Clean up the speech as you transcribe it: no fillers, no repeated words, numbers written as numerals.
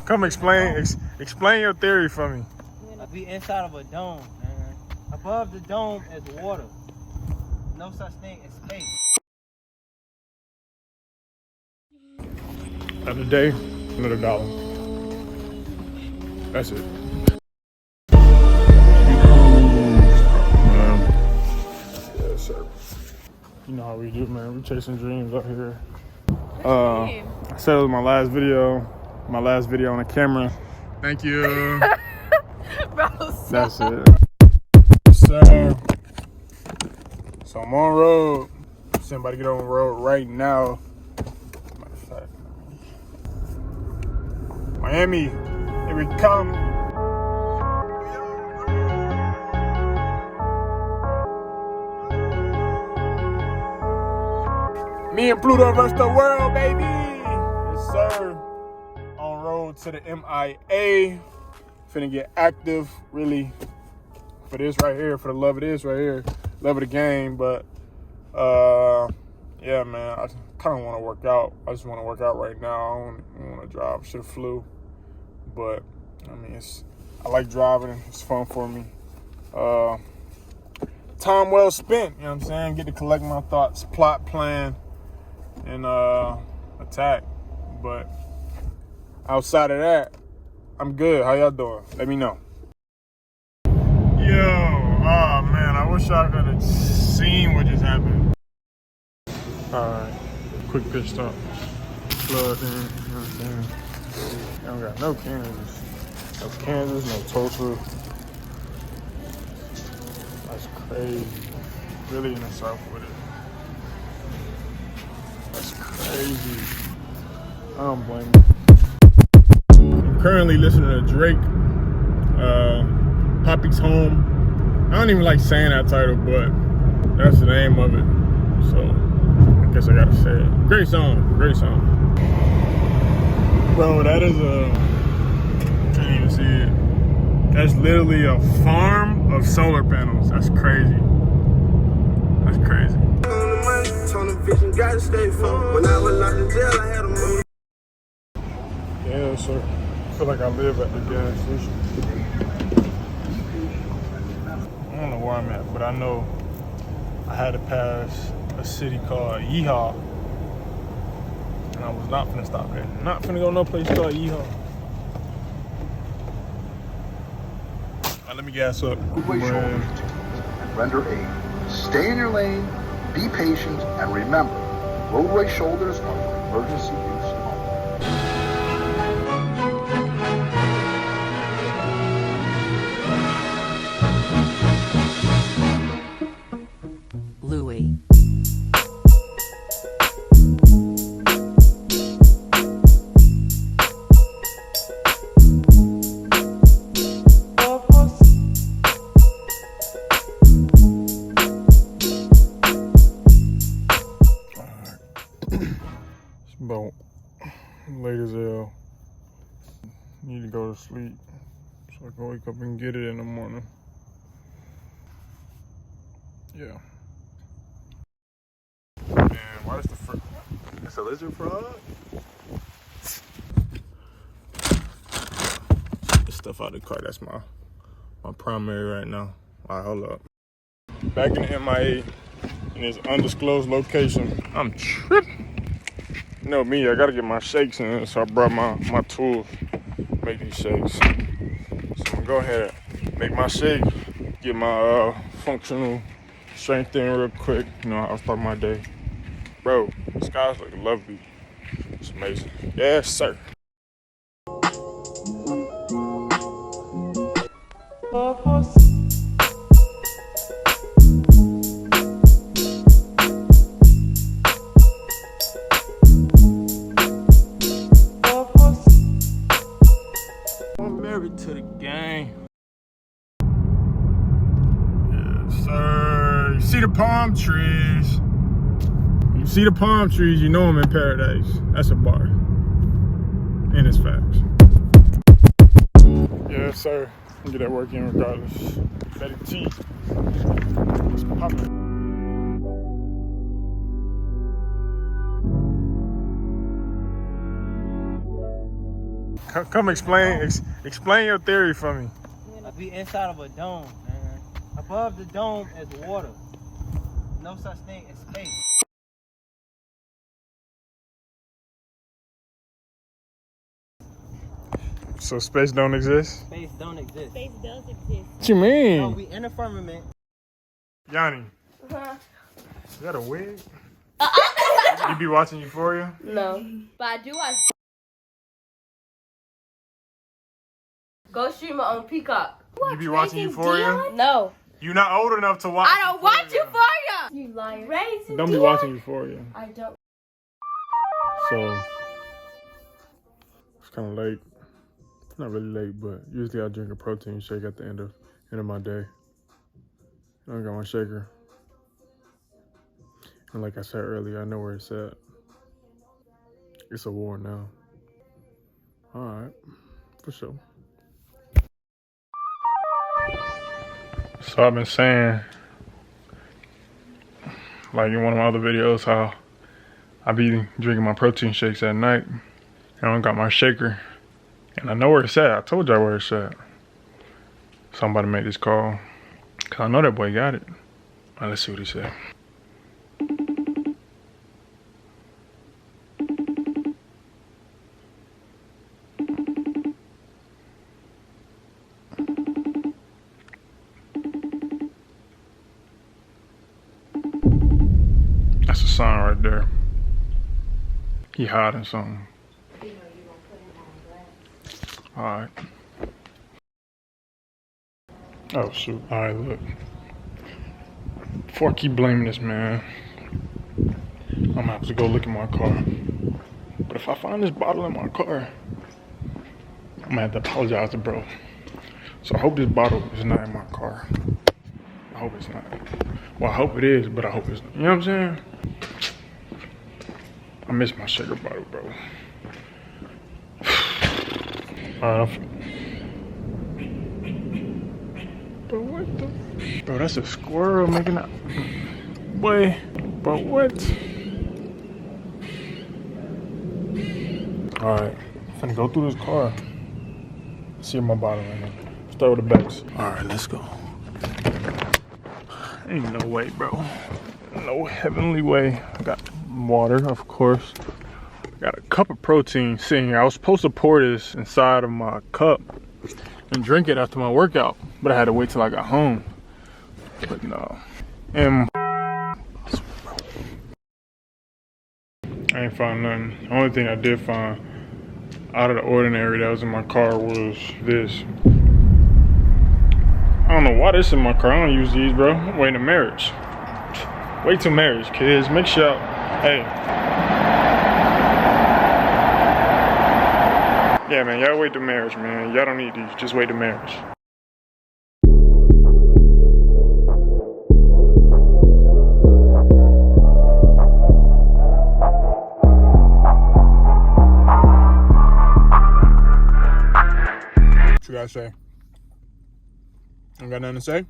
Come explain your theory for me. We inside of a dome, man. Above the dome is water. No such thing as space. Another day, another dollar. That's it. Yes, sir. You know how we do, man. We chasing dreams out here. I said it was my last video on the camera. Thank you. That's it. So I'm on road. Somebody get on the road right now. Matter of fact, Miami, here we come. Me and Pluto versus the world, baby. Yes, sir. On road to the MIA. Finna get active, really, for this right here, for the love of this right here. Love of the game, but, yeah, man, I kind of want to work out. I just want to work out right now. I don't want to drive. Should have flew. But, I mean, I like driving. It's fun for me. Time well spent, you know what I'm saying? Get to collect my thoughts, plot, plan, and attack. But outside of that, I'm good. How y'all doing? Let me know. Yo, oh man, I wish I could have seen what just happened. Alright, quick pit stop. Plugged in, you know what I'm saying? I don't got no Kansas. No Kansas, no Tulsa. That's crazy. Really in the South with it. That's crazy. I don't blame you. I'm currently listening to Drake, Poppy's Home. I don't even like saying that title, but that's the name of it. So I guess I gotta say it. Great song, great song. Bro, that is can't even see it. That's literally a farm of solar panels. That's crazy. That's crazy. Yeah, sir. I feel like I live at the gas station. I don't know where I'm at, but I know I had to pass a city called Yeehaw. And I was not finna stop there. Not finna go no place called Yeehaw. Right, let me gas up. And render aid. Stay in your lane, be patient, and remember, roadway shoulders are for emergency use only. Louis. It's about late as hell. Need to go to sleep so I can wake up and get it in the morning. Yeah. Man, why is the frog? It's a lizard frog? This stuff out of the car, that's my primary right now. All right, hold up. Back in the MIA in this undisclosed location. I'm tripping. You know me, I gotta get my shakes in, so I brought my tools to make these shakes. So I'm gonna go ahead and make my shake, get my functional strength in real quick. You know, I'll start my day. Bro, the sky's looking lovely. It's amazing. Yes, sir. I'm married to the game. Yes, sir. You see the palm trees. You see the palm trees, you know I'm in paradise. That's a bar. And it's facts. Yes, sir. I'll get that work in regardless. Betty T. What's poppin'? Come explain explain your theory for me. We inside of a dome, man. Above the dome is water. No such thing as space. So space don't exist? Space don't exist. Space does exist. What you mean? No, we in the firmament. Yanni, Uh-huh. is that a wig? You be watching Euphoria? No. But I do watch. Go stream it on Peacock. You be watching Euphoria? No. You're not old enough to watch. I don't watch Euphoria. You liar. Raising Don't be watching Euphoria. I don't. So it's kind of late. Not really late, but usually I drink a protein shake at the end of my day. I got my shaker, and like I said earlier, I know where it's at. It's a war now. All right, for sure. So I've been saying, like in one of my other videos, how I be drinking my protein shakes at night, and I got my shaker, and I know where it's at. I told y'all where it's at. So I'm about to make this call, cause I know that boy got it. All right, let's see what he said. That's a sign right there. He hiding something. All right. Oh shoot. All right, look. Before I keep blaming this man, I'm gonna have to go look in my car. But if I find this bottle in my car, I'm gonna have to apologize to bro. So I hope this bottle is not in my car. I hope it's not. Well, I hope it is, but I hope it's not. You know what I'm saying? I miss my shaker bottle, bro. Alright, but what the? Bro, that's a squirrel making that. Boy, but what? Alright, I'm finna go through this car. See my bottle right now. Start with the backs. Alright, let's go. Ain't no way, bro. No heavenly way. I got water, of course. Got a cup of protein sitting here. I was supposed to pour this inside of my cup and drink it after my workout, but I had to wait till I got home. But no. And I ain't find nothing. The only thing I did find out of the ordinary that was in my car was this. I don't know why this in my car. I don't use these, bro. I'm waiting to marriage. Wait till marriage, kids. Make sure, hey. Yeah, man, y'all wait till marriage, man. Y'all don't need these. Just wait till marriage. What you gotta say? I got nothing to say?